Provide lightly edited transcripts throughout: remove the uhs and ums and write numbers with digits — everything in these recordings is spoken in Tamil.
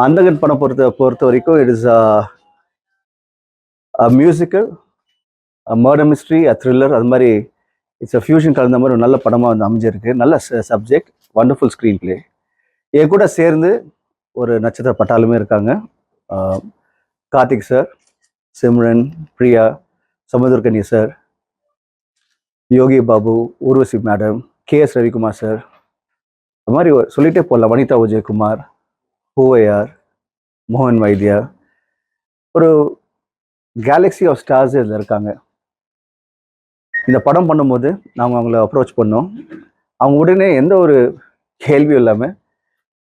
அந்தகன் படம் பொறுத்த வரைக்கும் it is musical, murder mystery, thriller, அது மாதிரி இட்ஸ் ஃபியூஷன் கலந்த மாதிரி ஒரு நல்ல படமாக வந்து அமைஞ்சிருக்கு. நல்ல சப்ஜெக்ட், வண்டர்ஃபுல் ஸ்க்ரீன் பிளே. என் கூட சேர்ந்து ஒரு நட்சத்திர பட்டாலுமே இருக்காங்க. Karthik sir, Simran, Priya, Samuthirakani sir, Yogi Babu, Urvashi madam, KS Ravikumar sir, அது மாதிரி சொல்லிட்டே போகலாம். வனிதா விஜயகுமார், பூவையார், மோகன் வைத்தியா, ஒரு கேலக்ஸி ஆஃப் ஸ்டார்ஸ் இதில் இருக்காங்க. இந்த படம் பண்ணும்போது நாங்கள் அவங்கள அப்ரோச் பண்ணோம். அவங்க உடனே எந்த ஒரு கேள்வியும் இல்லாமல்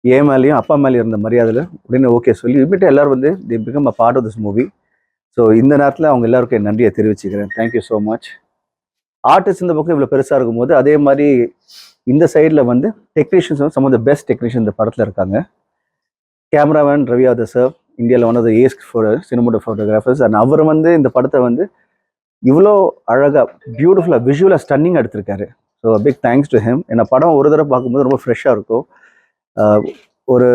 என் மேலேயும் அப்பா மேலேயும் இருந்த மரியாதையில் உடனே ஓகே சொல்லி இமிடியேட் எல்லோரும் வந்து the become a part of this movie. So இந்த நேரத்தில் அவங்க எல்லாருக்கும் என் நன்றியை தெரிவிச்சுக்கிறேன். Thank you so much. ஆர்டிஸ்ட் இந்த பக்கம் இவ்வளோ பெருசாக இருக்கும்போது அதே மாதிரி இந்த சைடில் வந்து டெக்னீஷியன்ஸ் வந்து some of the best technician இந்த படத்தில் இருக்காங்க. கேமராமேன் ரவி யாதவ் சார், இந்தியாவில் ஒன் ஆஃப் த ஏஸ்ட் சினிமோட்டோ ஃபோட்டோகிராஃபர்ஸ். அண்ட் அவர் வந்து இந்த படத்தை வந்து இவ்வளோ அழகாக பியூட்டிஃபுல்லாக விஷுவலாக ஸ்டன்னிங்காக எடுத்திருக்காரு. So big thanks to him. என்ன படம் ஒரு தடவை பார்க்கும்போது ரொம்ப ஃப்ரெஷ்ஷாக இருக்கும். ஒரு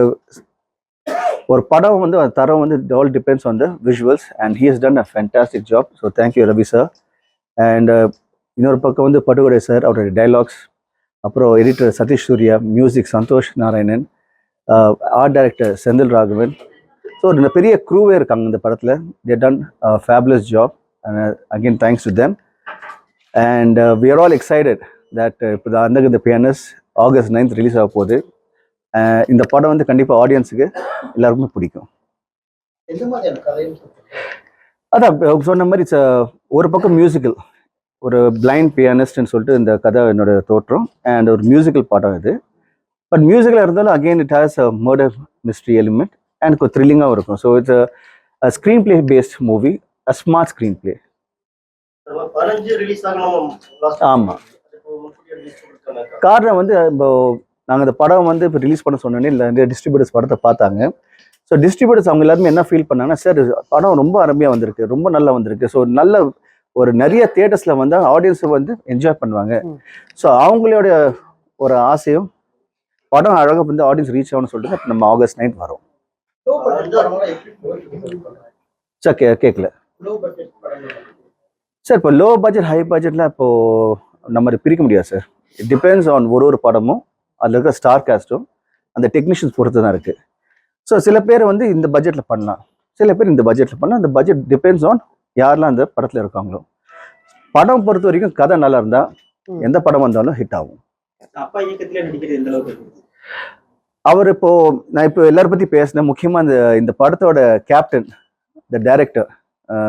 ஒரு படம் வந்து தரம் வந்து all depends on the visuals and he has done a fantastic job. So thank you Ravi sir. And இன்னொரு பக்கம் வந்து பட்டுகொடை சார், அவருடைய டைலாக்ஸ், அப்புறம் editor Sathish Suriya, music Santhosh Narayanan, art director Senthil Raghavan. So இந்த பெரிய க்ரூவே இருக்காங்க இந்த படத்தில். They done fabulous job and again thanks to them. And we are all excited that இப்போ அந்த பியானஸ் August 9th ரிலீஸ் ஆக போகுது. இந்த படம் வந்து கண்டிப்பாக ஆடியன்ஸுக்கு எல்லாருக்குமே பிடிக்கும். அதான் சொன்ன மாதிரி ஒரு பக்கம் மியூசிக்கல், ஒரு பிளைண்ட் பியானிஸ்ட்னு சொல்லிட்டு இந்த கதை என்னோட தோற்றம். அண்ட் ஒரு மியூசிக்கல் படம் இது. பட் மியூசிக்கலாக இருந்தாலும் again it has a murder mystery element and கொஞ்சம் த்ரில்லிங்காகவும் இருக்கும். So it's a screen play paste movie, a smart screen play. ஆமாம். காரணம் வந்து இப்போ நாங்கள் இந்த படம் வந்து இப்போ ரிலீஸ் பண்ண சொன்னோன்னே இல்லை டிஸ்ட்ரிபியூட்டர்ஸ் படத்தை பார்த்தாங்க. ஸோ டிஸ்ட்ரிபியூட்டர்ஸ் அவங்க எல்லாருமே என்ன ஃபீல் பண்ணாங்கன்னா, சார் படம் ரொம்ப அருமையாக வந்திருக்கு, ரொம்ப நல்லா வந்திருக்கு. ஸோ நல்ல ஒரு நிறைய தியேட்டர்ஸில் வந்து ஆடியன்ஸை வந்து என்ஜாய் பண்ணுவாங்க. ஸோ அவங்களோட ஒரு ஆசையும் படம் அழகாக வந்து ஆடியன்ஸ் ரீச் ஆகணும்னு சொல்லிட்டு நம்ம August 9th வரோம். சார் கேட்கல சார். இப்போ லோ பட்ஜெட் ஹை பட்ஜெட்லாம் இப்போது நம்ம பிரிக்க முடியாது சார். இட் டிபெண்ட்ஸ் ஆன் ஒரு படமும் அதில் இருக்கிற ஸ்டார் காஸ்ட்டும் அந்த டெக்னீஷியன்ஸ் பொறுத்து தான் இருக்குது. ஸோ சில பேர் வந்து இந்த பட்ஜெட்டில் பண்ணலாம், சில பேர் இந்த பட்ஜெட்டில் பண்ணலாம். அந்த பட்ஜெட் டிபெண்ட்ஸ் ஆன் யாரெல்லாம் அந்த படத்தில் இருக்காங்களோ. படம் பொறுத்த வரைக்கும் கதை நல்லா இருந்தால் எந்த படம் வந்தாலும் ஹிட் ஆகும். அவர் இப்போ நான் இப்போ எல்லாரும் பற்றி பேசினேன். முக்கியமாக இந்த படத்தோட captain, the director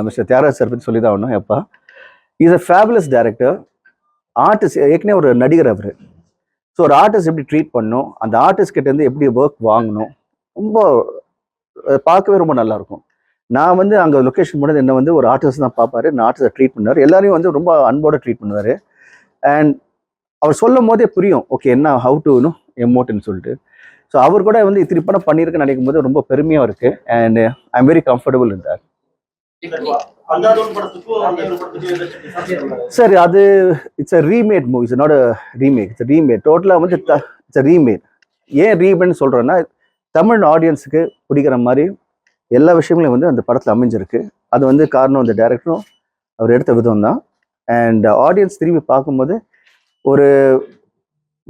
mister Thiyagaraj sir பற்றி சொல்லி தான் ஆகணும். எப்பா is a fabulous director, artist, ஏற்கனவே ஒரு நடிகர் அவர். ஸோ ஒரு ஆர்டிஸ்ட் எப்படி ட்ரீட் பண்ணணும், அந்த ஆர்டிஸ்ட் கிட்ட இருந்து எப்படி ஒர்க் வாங்கணும், ரொம்ப பார்க்கவே ரொம்ப நல்லா இருக்கும். நான் வந்து அங்கே லொக்கேஷன் போனது என்ன வந்து ஒரு ஆர்டிஸ்ட் தான் பார்ப்பாரு, நான் ஆர்டிஸ்டை ட்ரீட் பண்ணுவார். எல்லாரையும் வந்து ரொம்ப அன்போட ட்ரீட் பண்ணுவார். அண்ட் அவர் சொல்லும் போதே புரியும், ஓகே என்ன ஹவு டு எமோட்டுன்னு சொல்லிட்டு. ஸோ அவர் கூட வந்து இத்தனை படம் பண்ணியிருக்குன்னு நினைக்கும் போது ரொம்ப பெருமையாக இருக்கு. And I am very comfortable in that. Sir அது it's a remade movie, it's not a remake, it's remade. டோட்டலாக வந்து இட்ஸ் அ ரீமேட். ஏன் ரீமேட்னு சொல்கிறேன்னா, தமிழ் ஆடியன்ஸுக்கு பிடிக்கிற மாதிரி எல்லா விஷயங்களையும் வந்து அந்த படத்தில் அமைஞ்சிருக்கு. அது வந்து காரணம் அந்த டைரக்டரும் அவர் எடுத்த விதம் தான். அண்ட் ஆடியன்ஸ் திரும்பி பார்க்கும்போது ஒரு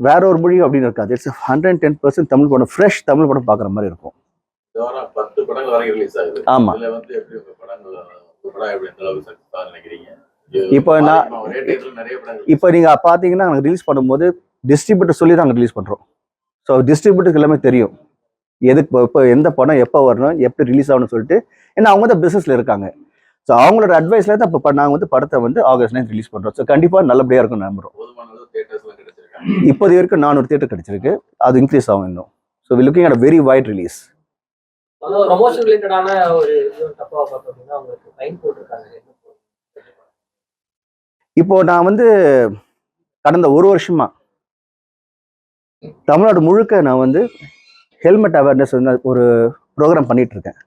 வேற ஒரு மொழி அப்படின்னு இருக்காது. இட்ஸ் 110% தமிழ் படம், ஃப்ரெஷ் தமிழ் படம் பார்க்குற மாதிரி இருக்கும். ஆமாம். இப்போ நீங்கள் பார்த்தீங்கன்னா நாங்கள் ரிலீஸ் பண்ணும்போது டிஸ்ட்ரிபியூட்டர் சொல்லி தான் நாங்கள் ரிலீஸ் பண்ணுறோம். ஸோ டிஸ்ட்ரிபியூட்டருக்கு எல்லாமே தெரியும் எதுக்கு இப்போ எந்த படம் எப்போ வரணும், எப்படி ரிலீஸ் ஆகணும்னு சொல்லிட்டு. ஏன்னா அவங்க தான் பிஸ்னஸில் இருக்காங்க. ஸோ அவங்களோட அட்வைஸில் தான் இப்போ நாங்கள் வந்து படத்தை வந்து August 9th ரிலீஸ் பண்ணுறோம். ஸோ கண்டிப்பாக நல்லபடியாக இருக்கும்னு நம்புகிறோம். இப்போது வரைக்கும் 400 தியேட்டர் கிடைச்சிருக்கு, அது இன்க்ரீஸ் ஆகும் இன்னும். So we looking at a very wide release. இப்போ நான் வந்து கடந்த ஒரு வருஷமா தமிழ்நாடு முழுக்க நான் வந்து ஹெல்மெட் அவேர்னஸ் ஒரு ப்ரோக்ராம் பண்ணிட்டு இருக்கேன்.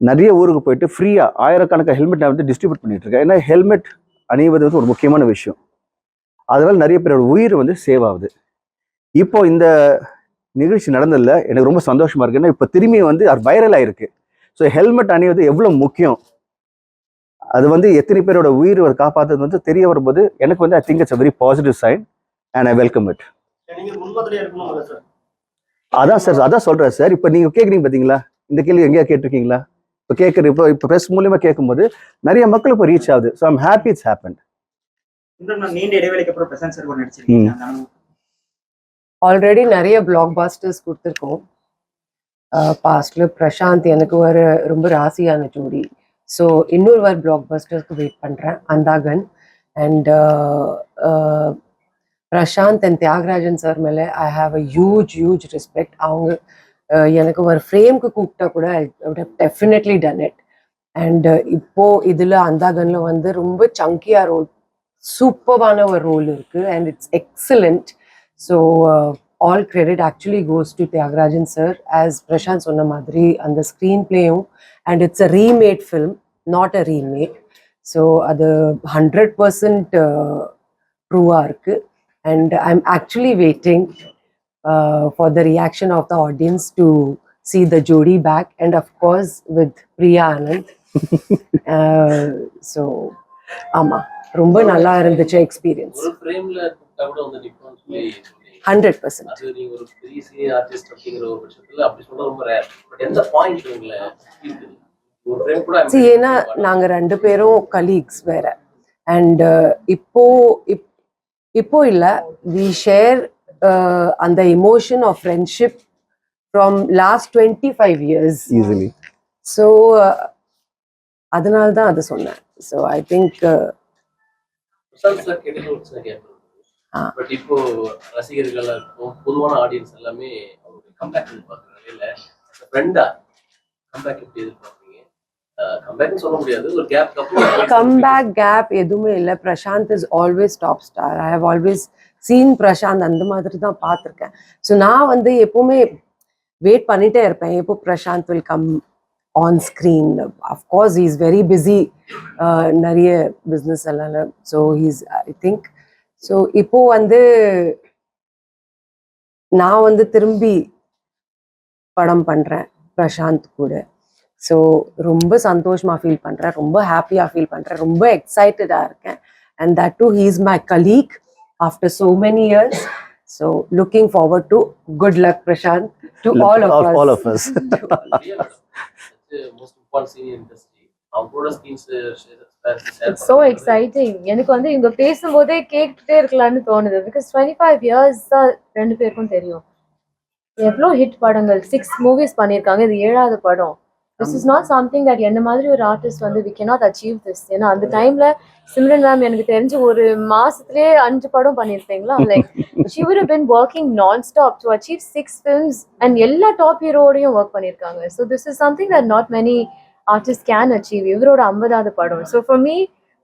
நிறைய ஊருக்கு போயிட்டு ஃப்ரீயாக ஆயிரக்கணக்கான ஹெல்மெட் நான் வந்து டிஸ்ட்ரிபியூட் பண்ணிட்டு இருக்கேன். ஏன்னா ஹெல்மெட் அணிவது வந்து ஒரு முக்கியமான விஷயம். அதனால நிறைய பேரோட உயிர் வந்து சேவ் ஆகுது. இப்போ இந்த நிகழ்ச்சி நடந்ததில்ல எனக்கு ரொம்ப சந்தோஷமா இருக்கு. ஏன்னா இப்போ திரும்பி வந்து அது வைரல் ஆயிருக்கு. ஸோ ஹெல்மெட் அணிவது எவ்வளோ முக்கியம், அது வந்து எத்தனை பேரோட உயிர் காப்பாற்றுறது வந்து தெரிய வரும்போது எனக்கு வந்து I think it's a very positive sign and I welcome it. அதான் சார், அதான் சொல்றேன் சார். இப்போ நீங்க கேட்குறீங்க பார்த்தீங்களா, இந்த கேள்வி எங்கேயா கேட்டிருக்கீங்களா? இப்போ கேட்குற இப்போ ப்ரெஸ் மூலியமா கேட்கும்போது நிறைய மக்கள் இப்போ ரீச் ஆகுது. So I'm happy it's happen. நீண்ட இடைவெளிக்கு அப்புறம் பிரசாந்த் சார் கூட நடிச்சிருக்கீங்க. ஆல்ரெடி நிறைய பிளாக் பாஸ்டர்ஸ் கொடுத்துருக்கோம். பாஸ்ட்ல பிரசாந்த் எனக்கு ஒரு ரொம்ப ராசியான ஜோடி. ஸோ இன்னொரு வார் பிளாக் பஸ்டர்ஸ்க்கு வெயிட் பண்ணுறேன், Andhagan. And Prashanth and Thiyagarajan sir மேலே I have a huge respect. அவங்க எனக்கு ஒரு ஃப்ரேம்க்கு கூப்பிட்டா கூட I would have definitely done it. And இப்போ இதில் அந்தாகனில் வந்து ரொம்ப சங்கியா ரோல், சூப்பரான ஒரு ரோல் இருக்குது and it's excellent. So all credit actually goes to Thiyagarajan sir. As Prashanth சொன்ன மாதிரி அந்த ஸ்க்ரீன் பிளேயும், and it's a remade film, not a remake. So அது 100% ட்ரூவாக இருக்குது. And I am actually waiting for the reaction of the audience to see the jodi back, and of course with Priya Anand. So ஆமா, ரொம்ப நல்லா இருந்துச்சு எக்ஸ்பீரியன்ஸ். 100%. அது நீங்க ஒரு பெரிய சீனியர் ஆர்டிஸ்ட் அப்படிங்கிற ஒரு பட்சத்துல அப்படி சொல்றது ரொம்ப ரேர். பட் எந்த பாயிண்ட் உங்களை ஒரு ஃப்ரேம் கூட ஏன்னா நாங்க ரெண்டு பேரும் கலீக்ஸ் வேற. அண்ட் இப்போ இல்ல, வி ஷேர் அந்த emotion of friendship from last 25 years easily. So அதனால தான் அது சொன்னேன். So I think Prashanth sir கேட்டது பட் இப்போ ரசிகர்கள் பொதுவான ஆடியன்ஸ் எல்லாமே அவருடைய கம்பேக் எதிர்பார்க்குறாங்க. ஃப்ரெண்டா கம்பேக் எப்படி எதிர்பார்க்குறீங்க? கம்பேக்னு சொல்ல முடியாது, ஒரு கம்பேக் கேப் எதுவுமே இல்லை. Prashanth is always top star. I have always seen Prashanth அந்த மாதிரி தான் பார்த்துருக்கேன். ஸோ நான் வந்து எப்பவுமே வெயிட் பண்ணிட்டே இருப்பேன், எப்போ Prashanth will come on screen. Of course he is very busy, நிறைய பிஸ்னஸ் எல்லாம். So he's I think. So இப்போ வந்து நான் வந்து திரும்பி படம் பண்ணுறேன் பிரசாந்த் கூட. ஸோ ரொம்ப சந்தோஷமாக ஃபீல் பண்ணுறேன், ரொம்ப ஹாப்பியாக ஃபீல் பண்ணுறேன், ரொம்ப எக்ஸைட்டடாக இருக்கேன். And that too he is my colleague after so many years. So looking forward to good luck, Prashant, to all of us. All of us. most important senior industry. அவங்களோட ஸ்கின்ஸ் It's so exciting. எனக்கு வந்து இவங்க பேசும்போதே கேட்டுட்டே இருக்கலாம்னு தோணுது. Because 25 years தான் ரெண்டு பேருக்கும் தெரியும். எவ்வளோ ஹிட் படங்கள், 6 movies பண்ணியிருக்காங்க. இது 7வது படம். This is not something that என்ன மாதிரி ஒரு ஆர்டிஸ்ட் வந்து we cannot achieve this. ஏன்னா அந்த டைம்ல சிம்ரன் மேம் எனக்கு தெரிஞ்சு ஒரு மாசத்துலயே 5 படம் பண்ணியிருப்பீங்களா? Like she would have been working non-stop to achieve 6 films and எல்லா டாப் ஹீரோடையும் ஒர்க் பண்ணியிருக்காங்க. So this is something that not many artists can achieve. இவரோட 50வது படம். So for me,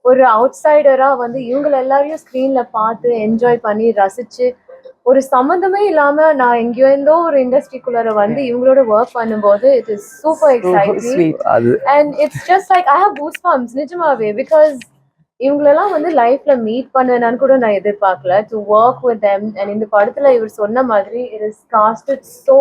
ஒரு அவுட்சைடரா வந்து இவங்க எல்லாரையும் ஸ்க்ரீன்ல பார்த்து என்ஜாய் பண்ணி ரசிச்சு, ஒரு சம்மந்தமே இல்லாம நான் எங்கேயோ இருந்தோ ஒரு இண்டஸ்ட்ரிக்குள்ளார வந்து இவங்களோட ஒர்க் பண்ணும்போது it is super exciting. And it's just like I have goosebumps நிஜமாவே. பிகாஸ் இவங்களெல்லாம் வந்து லைஃப்ல மீட் பண்ணனான்னு கூட நான் எதிர்பார்க்கல, to work with them. And இந்த படத்துல இவர் சொன்ன மாதிரி it is casted so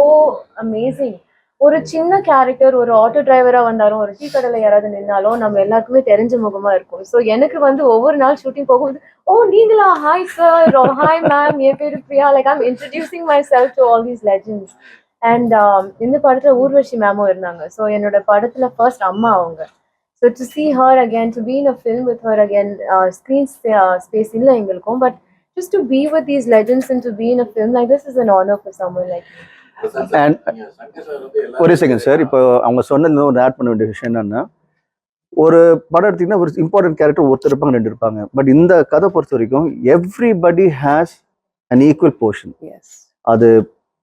amazing. ஒரு சின்ன கேரக்டர், ஒரு ஆட்டோ டிரைவரா வந்தாலும், ஒரு டீ கடையில யாராவது நின்னாலும் நம்ம எல்லாருக்குமே தெரிஞ்ச முகமா இருக்கும். ஸோ எனக்கு வந்து ஒவ்வொரு நாள் ஷூட்டிங் போகும்போது, ஓ நீங்களா, ஹாய் சார், ஹாய் மேம், என் பேரு Priya, like I'm introducing my self to all these legends. And இந்த படத்துல ஊர்வஷி மேமும் இருந்தாங்க. ஸோ என்னோட படத்துல ஃபர்ஸ்ட் அம்மா அவங்க. So to see her again, to be in a film with her again, screen space இல்லை எங்களுக்கும், but just to be with these legends and to be in a film like this is an honor for someone like me. And ஒரு செகண்ட் சார், இப்போ அவங்க சொன்னது ஒரு ஆட் பண்ண வேண்டிய விஷயம் என்னன்னா, ஒரு படம் எடுத்தீங்கன்னா ஒரு இம்பார்ட்டன்ட் கேரக்டர் ஒருத்தர் இருப்பாங்க, 2 இருப்பாங்க. பட் இந்த கதை பொறுத்த வரைக்கும் everybody has an equal portion. அது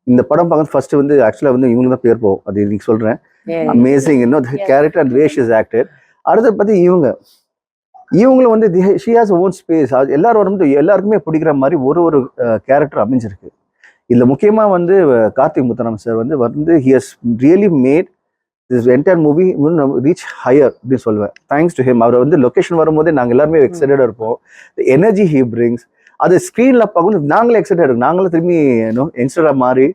இந்த படம் பார்க்க ஃபர்ஸ்ட் வந்து ஆக்சுவலாக வந்து இவங்க தான் பேர் போகும், அது இன்னைக்கு சொல்கிறேன். அமேசிங் இன்னும் character and way she is acted. அடுத்த பற்றி இவங்களும் வந்து ஷி ஹாஸ் ஓன் ஸ்பேஸ். எல்லாரும் வந்து எல்லாருக்குமே பிடிக்கிற மாதிரி ஒரு கேரக்டர் அமைஞ்சிருக்கு. இதில் முக்கியமாக வந்து கார்த்திக் முத்துராமன் சார் வந்து he has really made this entire movie reach higher அப்படின்னு சொல்லுவேன். Thanks to him. அவர் வந்து லொக்கேஷன் வரும்போதே நாங்கள் எல்லாருமே எக்ஸைட்டடாக இருப்போம். எனர்ஜி ஹீ பிரிங்ஸ், அது ஸ்க்ரீனில் பார்க்கணும் நாங்களே எக்ஸைட்டடாக இருக்கும். நாங்களும் திரும்பி யங்ஸ்டராக மாறி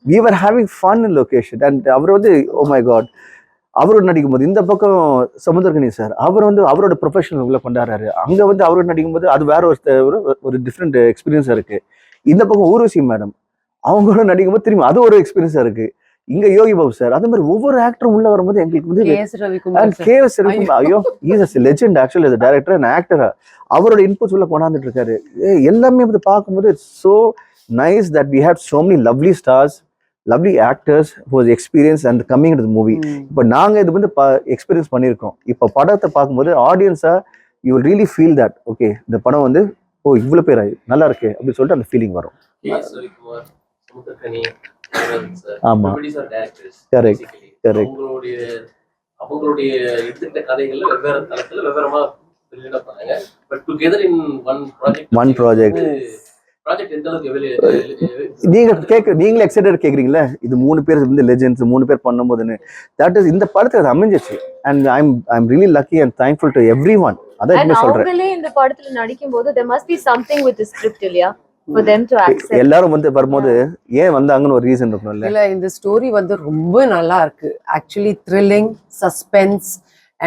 we were having fun in location. And அவர் வந்து oh my god, அவரோட நடிக்கும் போது இந்த பக்கம் சமுத்திரக்கனி சார் அவர் வந்து அவரோட ப்ரொஃபஷனல் உள்ள கொண்டாடுறாரு. அங்க வந்து அவரோட நடிக்கும் போது அது வேற ஒரு டிஃப்ரெண்ட் எக்ஸ்பீரியன்ஸா இருக்கு. இந்த பக்கம் ஊர்வசி மேடம் அவங்களோட நடிக்கும் போது திரும்பி அது ஒரு எக்ஸ்பீரியன்ஸா இருக்கு. இங்க யோகி பாபு சார் அந்த மாதிரி ஒவ்வொரு ஆக்டரும் உள்ள வரும்போது எங்களுக்கு வந்து கேஎஸ் ரவிக்குமார் sir. கேஎஸ் இருக்கும். ஐயோ is a legend actually as a director and actor. அவரோட இன்புட்ஸ் உள்ள கொண்டாந்துட்டு இருக்காரு. எல்லாமே வந்து பார்க்கும்போது it's so nice that we have so many lovely stars, lovely actors who was experienced and coming into the movie. இப்போ நாங்க இது வந்து எக்ஸ்பீரியன்ஸ் பண்ணியிருக்கோம். இப்போ படத்தை பார்க்கும்போது ஆடியன்ஸா you will really feel that okay இந்த படம் வந்து ஓ இவ்வளவு பேர் நல்லா இருக்கு அப்படின்னு சொல்லிட்டு அந்த ஃபீலிங் வரும். கேஎஸ் ரவிக்குமார், சமுத்திரக்கனி, ஆமா. Correct. Correct. அவங்களுடைய எடுத்துக்கிட்ட கதைகள்ல வெவ்வேறு தளத்துல வெவ்வேறமா வெளியிட பண்ணாங்க. But together in one project எந்த அளவுக்கு நீங்களே எக்ஸைட்டட் கேக்குறீங்களா? இது 3 பேர் வந்து லெஜெண்ட்ஸ் 3 பேர் பண்ணும்போதுன்னு தட் இஸ் இந்த படத்துல அது அமைஞ்சிச்சு. And I am really lucky and thankful to everyone. அதான் என்ன சொல்றேன். அவங்களே இந்த படத்துல நடிக்கும்போது there must be something with the script இல்லையா for them to accept. எல்லாரும் வந்து வரும்போது ஏன் வந்தாங்கன்னு ஒரு ரீசன் இருக்கும்ல. இல்ல இந்த ஸ்டோரி வந்து ரொம்ப நல்லா இருக்கு. Actually thrilling, suspense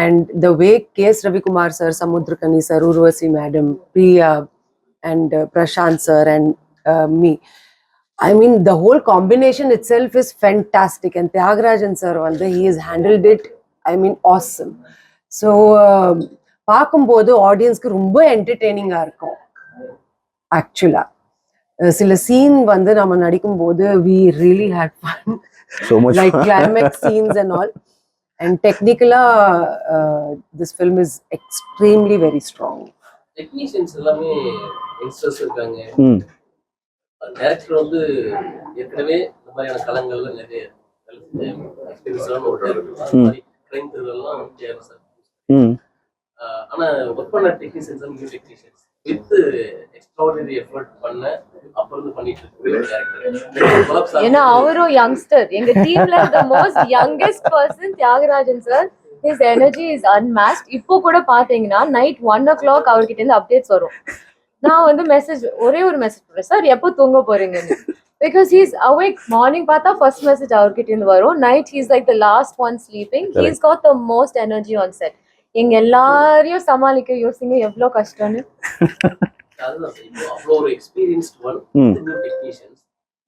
and the way K S Ravikumar sir, Samuthirakani sir, Urvashi madam, Priya and Prashanth sir and me, I mean the whole combination itself is fantastic. And Thiagarajan sir வந்து he has handled it, I mean awesome. So பார்க்கும்போது ஆடியன்ஸ்க்கு ரொம்ப என்டர்டெய்னிங்கா இருக்கும். ஆக்சுவலா சில சீன் வந்து நம்ம நடிக்கும் போது we really had fun, so much like climax scenes and all. And technically this film is extremely very strong. Technicians எல்லாமே யங்ஸ்டர்ஸ் இருக்காங்க. டைரக்டர் வந்து ஏற்கனவே இந்த மாதிரியான களங்கள்ல நிறைய எக்ஸ்பீரியன்ஸான ஒரு டைரக்டர். கிரைம் த்ரில்லர்லாம் சார். ஆனா ஒர்க் பண்ண technicians new technicians with extraordinary effort பண்ண அப்புறம் பண்ணிட்டு இருக்கு. ஏன்னா அவரும் யங்ஸ்டர். எங்க டீம்ல the most youngest person Thiagarajan sir. His energy is unmatched. இப்போ கூட பாத்தீங்கன்னா நைட் 1 o'clock அவர்கிட்ட இருந்து அப்டேட்ஸ் வரும். நான் வந்து ஒரே ஒரு மெசேஜ் போடுறேன், சார் எப்போ தூங்க போறீங்கன்னு. Because he's awake. Morning பார்த்தா ஃபர்ஸ்ட் மெசேஜ் அவர்கிட்ட இருந்து வரும். Night he's like the last one sleeping. He's got the most energy on set. எங்க எல்லாரையும் சமாளிக்க யோசிங்க எவ்வளவு கஷ்டம்னு. அவ்வளோ ஒரு எக்ஸ்பீரியன்ஸ்ட் ஒன் டெக்னீஷியன்ஸ்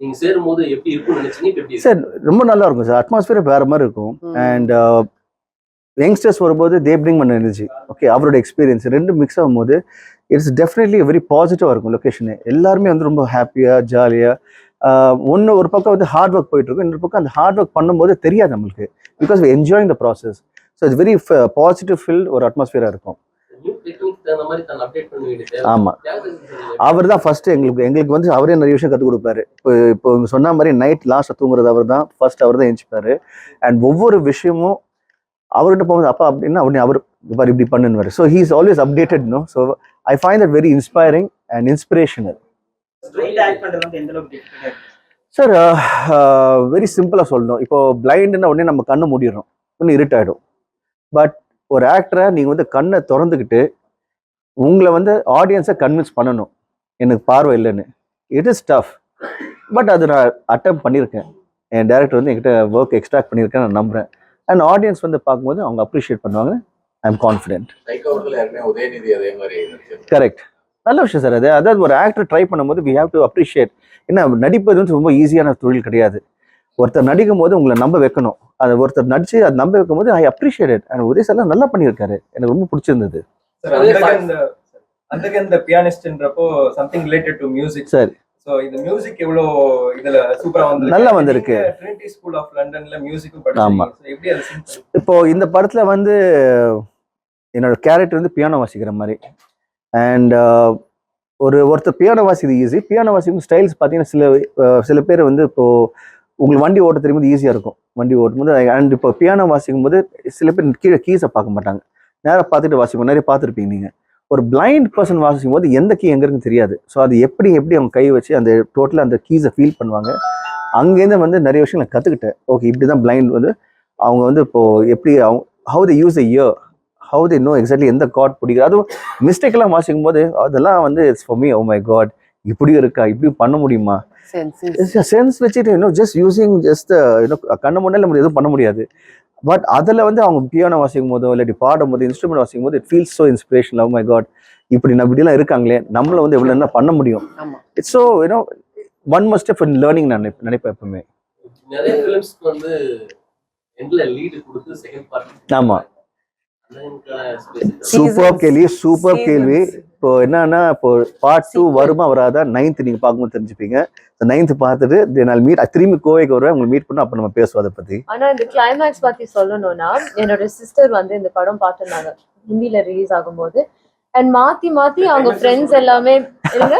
நீங்க சேரும்போது எப்படி இருக்கும்னு நினைச்சீங்க? எப்படி சார் ரொம்ப நல்லா இருக்கும் சார். அட்மாஸ்பியர் வேற மாதிரி இருக்கும். அண்ட் யங்ஸ்டர்ஸ் வரும்போது தே பிரிங் பண்ண எனர்ஜி. ஓகே அவரோட எக்ஸ்பீரியன்ஸ் ரெண்டு மிக்ஸ் ஆகும்போது இட்ஸ் டெஃபினெட்லி வெரி பாசிட்டிவாக இருக்கும். லொக்கேஷனு எல்லாருமே வந்து ரொம்ப ஹாப்பியாக ஜாலியாக ஒரு பக்கம் வந்து ஹார்ட் ஒர்க் போயிட்டு இருக்கும், இன்னொரு பக்கம் அந்த ஹார்ட் ஒர்க் பண்ணும்போது தெரியாது நம்மளுக்கு. Because we enjoying the process. So it's very positive feel ஒரு அட்மாஸ்பியராக இருக்கும். ஆமா அவர் தான் ஃபர்ஸ்ட் எங்களுக்கு வந்து அவரே நிறைய விஷயம் கற்றுக் கொடுப்பாரு. இப்போ சொன்ன மாதிரி நைட் லாஸ்ட் தூங்குறது அவர் தான் ஃபர்ஸ்ட். அவர் தான் எழுச்சிப்பாரு. அண்ட் ஒவ்வொரு விஷயமும் அவர்கிட்ட போகும்போது அப்பா அப்படின்னா உடனே அவர் இப்படி பண்ணுவார். So he is always updated. No so I find that very inspiring and inspirational. Sir very சிம்பிளாக சொல்லணும். இப்போ பிளைண்டுன்னா உடனே நம்ம கண்ணை மூடிடுறோம், ஒன்று இருட்டாயிடும். பட் ஒரு ஆக்டரை நீங்கள் வந்து கண்ணை திறந்துக்கிட்டு உங்களை வந்து ஆடியன்ஸை கன்வின்ஸ் பண்ணணும் எனக்கு பார்வை இல்லைன்னு. It is tough. பட் அது நான் அட்டம் பண்ணியிருக்கேன். என் டேரக்டர் வந்து என்கிட்ட ஒர்க் எக்ஸ்ட்ராக்ட் பண்ணியிருக்கேன் நான் நம்புகிறேன். அண்ட் ஆடியன்ஸ் வந்து பார்க்கும்போது அவங்க அப்ரிஷியேட் பண்ணுவாங்க. I am confident. கரெக்ட். நல்ல விஷயம் சார். அதாவது ஒரு ஆக்டர் ட்ரை பண்ணும்போது வி ஹேவ் டு அப்ரிஷியேட். ஏன்னா நடிப்பது வந்து ரொம்ப ஈஸியான தொழில் கிடையாது. ஒருத்தர் நடிக்கும் போது உங்களை நம்ப வைக்கணும். அதை ஒருத்தர் நடிச்சு அதை நம்ப வைக்கும் போது I appreciate it. And Uday sir நல்லா பண்ணியிருக்காரு. எனக்கு ரொம்ப பிடிச்சிருந்தது. அந்த பியானிஸ்ட்ன்றப்போ சம்திங் ரிலேட்டட் டு மியூசிக். சரி. சோ இந்த மியூசிக் எவ்வளோ இதுல சூப்பரா வந்து நல்லா வந்திருக்கு. ட்ரினிட்டி ஸ்கூல் ஆஃப் லண்டன்ல மியூசிக்கும் படிச்சீங்க. சோ எப்படி அது இப்போ இந்த படத்துல வந்து என்னோட கேரக்டர் வந்து பியானோ வாசிக்கிற மாதிரி. அண்ட் ஒருத்தர் பியானோ வாசிக்கிறது ஈஸி. பியானோ வாசிக்கும் ஸ்டைல்ஸ் பார்த்தீங்கன்னா சில பேர் வந்து இப்போ உங்களுக்கு வண்டி ஓட்ட தெரியும்போது ஈஸியாக இருக்கும் வண்டி ஓட்டும் போது. அண்ட் இப்போ பியானோ வாசிக்கும் போது சில பேர் கீழே கீஸை பார்க்க மாட்டாங்க, நேராக பார்த்துட்டு வாசிக்கும். நிறைய பார்த்துருப்பீங்க நீங்கள். ஒரு பிளைண்ட் பர்சன் வாசிக்கும் போது எந்த கீ எங்கே இருக்குன்னு தெரியாது. ஸோ அது எப்படி அவங்க கை வச்சு அந்த டோட்டலாக அந்த கீஸை ஃபீல் பண்ணுவாங்க. அங்கேருந்து வந்து நிறைய விஷயங்களை கற்றுக்கிட்டேன். ஓகே இப்படி தான் பிளைண்ட் வந்து அவங்க வந்து இப்போது எப்படி how they use the ear, how they know exactly எந்த கார்ட் பிடிக்குது. அதுவும் மிஸ்டேக்கெல்லாம் வாசிக்கும் போது அதெல்லாம் வந்து it's for me oh my God இப்படியும் இருக்கா, இப்படியும் பண்ண முடியுமா. சென்ஸ் வச்சுட்டு ஜஸ்ட் யூசிங் ஜஸ்ட் கண்ணு முன்னாடி நம்ம எதுவும் பண்ண முடியாது. பட் அதில் வந்து அவங்க பியானோ வாசிக்கும் போதோ இல்லாட்டி பாடும் போது இன்ஸ்ட்ருமெண்ட் வாசிக்கும் போது it feels so inspiration. My God, இப்படி நம்ம இப்படிலாம் இருக்காங்களே, நம்மள வந்து எவ்வளோ என்ன பண்ண முடியும். It's so one must step in learning நான் நினைப்பேன் எப்பவுமே. நிறைய ஃபிலிம்ஸ்க்கு வந்து எண்ட்ல லீடு கொடுத்து செகண்ட் பார்ட். ஆமா, சூப்பர் கேள்வி. இப்போ என்னன்னா, இப்போ பார்ட் 2 வருமா வராதா 9th நீங்க பார்க்கும்போது தெரிஞ்சுப்பீங்க. 9th பார்த்துட்டு திரும்பி கோவைக்கு வருவேன், உங்களை மீட் பண்ண, அப்ப நம்ம பேசுவோம் அதை பத்தி. ஆனா இந்த கிளைமேக்ஸ் பத்தி சொல்லணும்னா, என்னோட சிஸ்டர் வந்து இந்த படம் பார்த்துருந்தாங்க ஹிந்தில ரிலீஸ் ஆகும்போது. அண்ட் மாத்தி மாத்தி அவங்க ஃப்ரெண்ட்ஸ் எல்லாமே இருங்க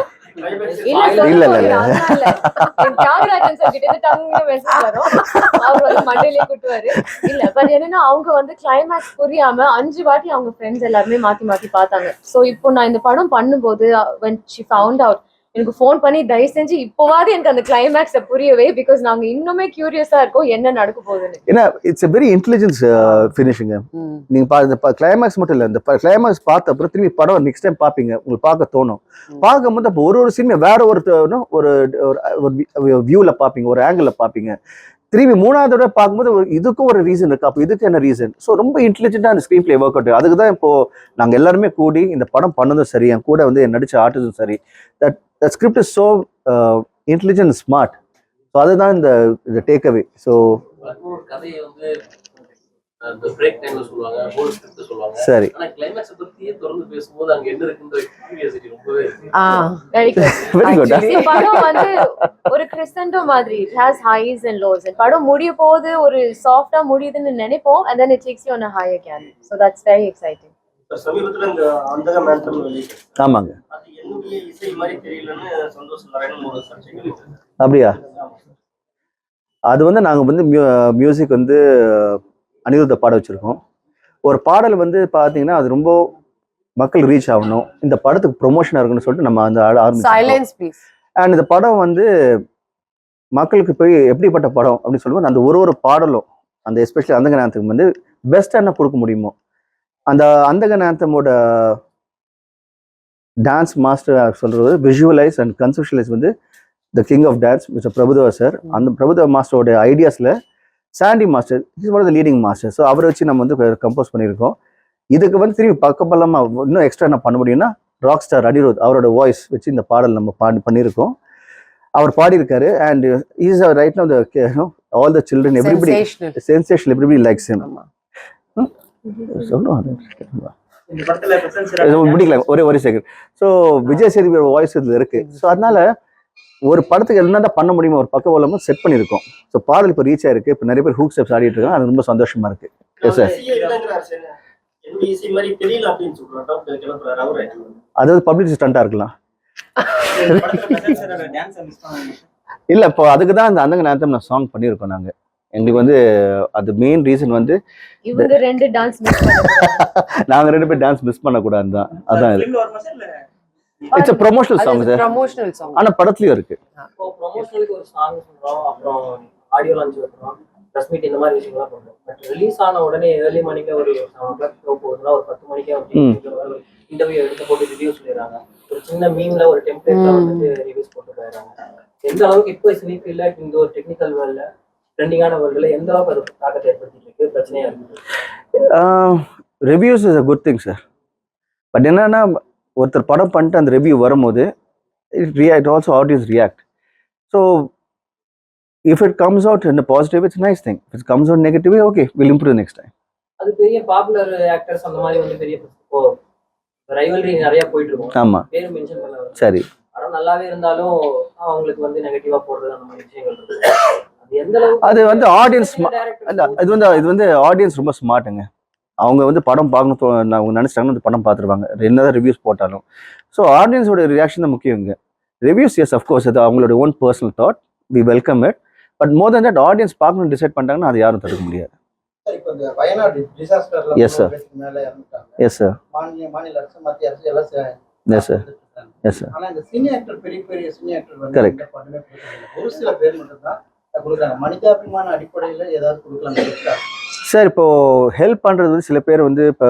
அவங்க வந்து கிளைமேக்ஸ் புரியாம 5 வாட்டி அவங்க ஃப்ரெண்ட்ஸ் எல்லாருமே மாத்தி மாத்தி பார்த்தாங்க. சோ இப்போ நான் இந்த படம் பண்ணும்போது when she found out, எனக்கு ஃபோன் பண்ணி தயவு செஞ்சு இப்போவாது எனக்கு அந்த கிளைமேக்ஸை புரியவே, பிகாஸ் நாங்க இன்னுமே கியூரியஸா இருக்கோம் என்ன நடக்க போகுதுன்னு. ஏன்னா இட்ஸ் வெரி இன்டெலிஜென்ஸ் ஃபினிஷிங்க. நீங்க கிளைமேக்ஸ் மட்டும் இல்லை, இந்த கிளைமேக்ஸ் பார்த்த அப்புறம் திரும்பி படம் நெக்ஸ்ட் டைம் பார்ப்பீங்க, உங்களுக்கு பார்க்க தோணும். பார்க்கும்போது அப்போ ஒரு சீன் வேற ஒரு வியூல பார்ப்பீங்க, ஒரு ஆங்கிள் பார்ப்பீங்க. திரும்பி 3வது தடவை பார்க்கும்போது இதுக்கும் ஒரு ரீசன் இருக்கு, அப்போ இதுக்கு என்ன ரீசன். ஸோ ரொம்ப இன்டெலிஜென்ட்டா அந்த ஸ்க்ரீன் பிளே ஒர்க் அவுட். அதுக்கு தான் இப்போ நாங்கள் எல்லாருமே கூடி இந்த படம் பண்ணதும் சரி, என் கூட வந்து நடிச்ச ஆர்டிஸ்டும் சரி, that the script is so intelligent and smart. So அதுதான் இந்த டேக் அவே. ஸோ கதையை வந்து அந்த பிரேக் டைம்ல சொல்லுவாங்க, ஹோல் ஸ்கிரிப்ட் சொல்லுவாங்க. சரி, ஆனா கிளைமேக்ஸ் பத்தியே தொடர்ந்து பேசும்போது அங்க என்ன இருக்குன்ற கியூரியாசிட்டி ரொம்பவே இருக்கு. Very good. இந்த படம் வந்து ஒரு கிறிஸ்டண்டோ மாதிரி, it has highs and lows. and படம் முடிய போது ஒரு சாஃப்ட்டா முடியுதுன்னு நினைப்போம், and then it takes you on a higher canvas. So that's very exciting. சமீபத்துல இந்த அந்தக மேன்டம் வெளியிட்டு, ஆமாங்க, அது என்னுடைய இசை மாதிரி தெரியலன்னு சந்தோஷ் நாராயணன் ஒரு சர்ச்சைகள். அப்படியா? அது வந்து நாங்கள் வந்து மியூசிக் வந்து அனிருத்த பாட வச்சுருக்கோம். ஒரு பாடல் வந்து பார்த்தீங்கன்னா அது ரொம்ப மக்கள் ரீச் ஆகணும், இந்த படத்துக்கு ப்ரொமோஷனாக இருக்குன்னு சொல்லிட்டு நம்ம அந்த ஆரம்பிச்சோம். அண்ட் இந்த படம் வந்து மக்களுக்கு போய் எப்படிப்பட்ட படம் அப்படின்னு சொல்லும்போது அந்த ஒரு பாடலும், அந்த எஸ்பெஷலி அந்தக நேரத்துக்கு வந்து பெஸ்ட்டாக என்ன கொடுக்க முடியுமோ, அந்த அந்தக நேரத்தமோட டான்ஸ் மாஸ்டர் சொல்றது விஷுவலைஸ் அண்ட் கன்செப்ஷுவலைஸ் வந்து the king of dance mister Prabhudeva sir. அந்த பிரபுதேவா மாஸ்டரோட ஐடியாஸில் Sandy master is one of the leading master. So அவரை வச்சு நம்ம வந்து கம்போஸ் பண்ணியிருக்கோம். இதுக்கு வந்து திரும்பி பக்கபலமாக இன்னும் எக்ஸ்ட்ரா என்ன பண்ண முடியும்னா, ராக் ஸ்டார் அனிருத் அவரோட வாய்ஸ் வச்சு இந்த பாடல் நம்ம பண்ணியிருக்கோம். அவர் பாடியிருக்காரு. And is right now all the children everybody sensational, everybody likes him. முடிக்கலாம் ஒரே second. So Vijay Sethupathi voice இதுல இருக்கு. ஸோ அதனால ஒரு படத்துக்கு என்னதான் பண்ண முடியுமோ ஒரு பக்க போலமும் செட் பண்ணியிருக்கோம். ஸோ பாடல் இப்போ ரீச் ஆயிருக்கு. இப்போ நிறைய பேர் ஹூக் ஸ்டெப்ஸ் ஆடிட்டு இருக்காங்க. அது ரொம்ப சந்தோஷமா இருக்கு. Yes sir. அதாவது பப்ளிக் ஸ்டண்டா இருக்கலாம். இல்ல, இப்போ அதுக்கு தான் அந்த அந்தங்க நேரத்தை நான் சாங் பண்ணியிருக்கோம் நாங்க. எங்களுக்கு வந்து அது மெயின் ரீசன் வந்து இவங்க 2 டான்ஸ் மிஸ் பண்ணக்கூடாது, நாங்க 2 பேர் டான்ஸ் மிஸ் பண்ணக்கூடாது தான். அதான் it's a promotional song sir. Promotional song. ஆனா படத்துலயும் இருக்கு. இப்போ ப்ரமோஷனலுக்கு ஒரு சாங் சொல்றோம், அப்புறம் ஆடியோ லான்ச் வைக்கிறோம், பிரஸ் மீட், இந்த மாதிரி விஷயங்கள்லாம் பண்றோம். பட் ரிலீஸ் ஆன உடனே ஏர்லி மார்னிங்ல ஒரு 7 o'clock ஷோ போகுதுன்னா ஒரு 10 மணிக்கே வந்து இன்டர்வியூ எடுத்து போட்டு ரிவ்யூ சொல்லிடுறாங்க. ஒரு சின்ன மீம்ல ஒரு டெம்ப்ளேட்ல வந்து ரிவ்யூஸ் போட்டு போயிடுறாங்க. எந்த அளவுக்கு இப்போ சினி ஃபீல்ட்ல இந்த ஒரு டெக்னிக்கல் வேர்ல்ட்ல ட்ரெண்டிங்கான வேர்ல்ட்ல எந்த அளவுக்கு அது தாக்கத்தை ஏற்படுத்திட்டு இருக்கு, பிரச்சனையா இருக்கு? Reviews is a good thing sir. But என்னன்னா, ஒருத்தர் படம் பண்ணிட்டு அந்த ரிவ்யூ வரும்போது it also audience react. So if it comes out in a positive, it's a nice thing. If it comes out negatively, okay, we'll improve next time. அது பெரிய பாப்புலர் ஆக்டர்ஸ் அந்த மாதிரி வந்து பெரிய இப்போ ரைவல்ரி நிறைய போயிட்டு இருக்கும். ஆமா, பேரு மென்ஷன் பண்ணல. சரி. படம் நல்லாவே இருந்தாலும் அவங்களுக்கு வந்து நெகட்டிவா போடுறது அந்த மாதிரி விஷயங்கள் இருக்கு. அது எந்த அளவுக்கு அது வந்து ஆடியன்ஸ் இது வந்து ஆடியன்ஸ் ரொம்ப ஸ்மார்ட்டுங்க. அவங்க வந்து படம் பார்க்கணும் அவங்க நினைச்சிட்டாங்கன்னா அந்த படம் பார்த்துருவாங்க, என்னதான் ரிவ்யூஸ் போட்டாலும். ஸோ ஆடியன்ஸோட ரியாக்ஷன் தான் முக்கியம் இங்கே. ரிவ்யூஸ் எஸ் அஃப்கோர்ஸ் அது அவங்களோட own personal thought, we welcome it. But more then that audience பார்க்கணும்னு டிசைட் பண்ணிட்டாங்கன்னா அது யாரும் தடுக்க முடியாது. எஸ் சார், எஸ் சார், மாநில அரசு, மத்திய அரசு எல்லாம் எஸ் சார், எஸ் சார். ஆனா இந்த சினி ஆக்டர், பெரிய சினி ஆக்டர் வந்து Correct. ஒரு சில பேர் மட்டும் தான் கொடுக்குறாங்க. மனிதாபிமான அடிப்படையில் ஏதாவது கொடுக்கலாம் சார். இப்போ ஹெல்ப் பண்றது வந்து சில பேர் வந்து இப்போ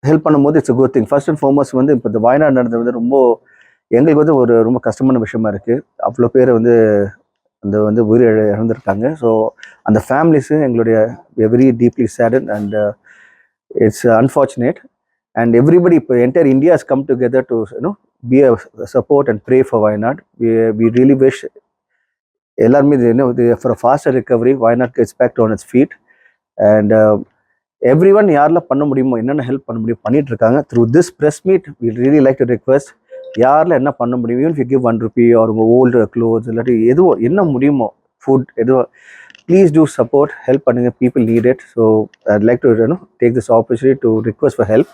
ஹெல்ப் பண்ணும்போது it's a good thing. First and foremost வந்து இப்போ இந்த வயநாடு நடந்தது வந்து ரொம்ப எங்களுக்கு வந்து ஒரு ரொம்ப கஷ்டமான விஷயமா இருக்குது. அவ்வளோ பேர் வந்து அந்த உயிர் இழந்திருக்காங்க. ஸோ அந்த ஃபேமிலிஸு எங்களுடைய very deeply saddened and it's unfortunate. And everybody இப்போ entire India has come together to be a support and pray for Wayanad. We really wish எல்லாருமே for a faster recovery Wayanad gets back on its feet. And everyone யாரெல்லாம் பண்ண முடியுமோ என்னென்ன ஹெல்ப் பண்ண முடியும் பண்ணிட்டு இருக்காங்க. Through this press meet we really like to request, யாரில் என்ன பண்ண முடியும், ஈவன் இஃப் யூ கிவ் ₹1 ஒரு ஓல்டு க்ளோத்ஸ் இல்லாட்டி எதுவோ என்ன முடியுமோ ஃபுட் எதுவோ ப்ளீஸ் டூ சப்போர்ட், ஹெல்ப் பண்ணுங்கள். People need it. So I'd like to take this opportunity to request for help.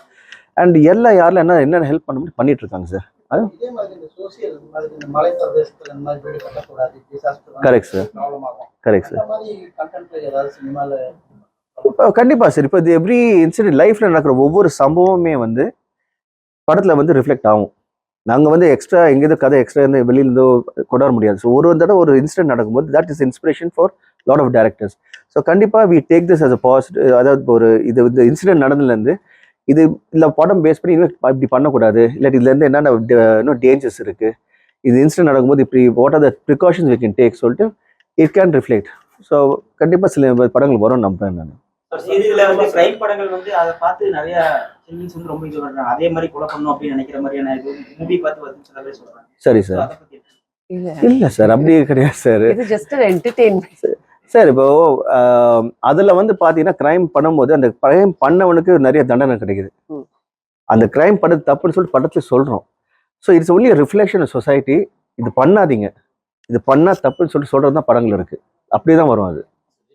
And யாரில் என்னென்ன ஹெல்ப் பண்ண முடியும் பண்ணிட்டு இருக்காங்க சார். இதே மாதிரி இந்த சோசியல் மாதிரி இந்த மலை பிரதேசத்துல இந்த மாதிரி வீடு கட்டக்கூடாது, disaster கரெக்ட் சார், ப்ராப்ளம் ஆகும். Correct sir. அந்த மாதிரி கண்டென்ட் ஏதாவது சினிமால கண்டிப்பாக சார். இப்போ இது எவ்ரி இன்சிடென்ட் லைஃப்பில் நடக்கிற ஒவ்வொரு சம்பவமே வந்து படத்தில் வந்து ரிஃப்ளெக்ட் ஆகும். நாங்கள் வந்து எக்ஸ்ட்ரா எங்கேருந்து கதை எக்ஸ்ட்ரா இருந்து வெளியிலேருந்தோ கொண்டாட முடியாது. ஸோ ஒரு தடவை ஒரு இன்சிடென்ட் நடக்கும்போது that is inspiration for lot of directors. So கண்டிப்பாக we take this as a positive. அதாவது ஒரு இந்த இன்சிடென்ட் நடந்ததுலேருந்து இது இல்லை படம் பேஸ் பண்ணி இன்னும் இப்படி பண்ணக்கூடாது, இல்லாட்டி இதுலேருந்து என்னென்ன இன்னும் டேஞ்சர்ஸ் இருக்குது, இது இன்சிடென்ட் நடக்கும்போது இப்படி what are the precautions we can take சொல்லிட்டு இட் கேன் ரிஃப்ளெக்ட். ஸோ கண்டிப்பாக சில படங்கள் வரும் நம்புறேன் நான். இதுல வந்து கிரைம் படங்கள் வந்து அதை பார்த்து நிறைய சில்ட்ரன்ஸ் வந்து ரொம்ப இது பண்றாங்க. அதே மாதிரி கொலை பண்ணணும் அப்படின்னு நினைக்கிற மாதிரியான இது மூவி பார்த்து வந்து சில பேர் சொல்றாங்க. சரி சார். அதை பத்தி இல்லை சார், அப்படியே கிடையாது சார். இது ஜஸ்ட் an entertainment. சார் இப்போ அதில் வந்து பார்த்தீங்கன்னா கிரைம் பண்ணும்போது அந்த கிரைம் பண்ணவனுக்கு நிறைய தண்டனை கிடைக்குது. அந்த கிரைம் பண்ணது தப்புன்னு சொல்லிட்டு படத்தில் சொல்கிறோம். So it's only reflection society. இது பண்ணாதீங்க, இது பண்ணால் தப்புன்னு சொல்லிட்டு சொல்கிறது தான் படங்கள் இருக்குது. அப்படியே தான் வரும் அது.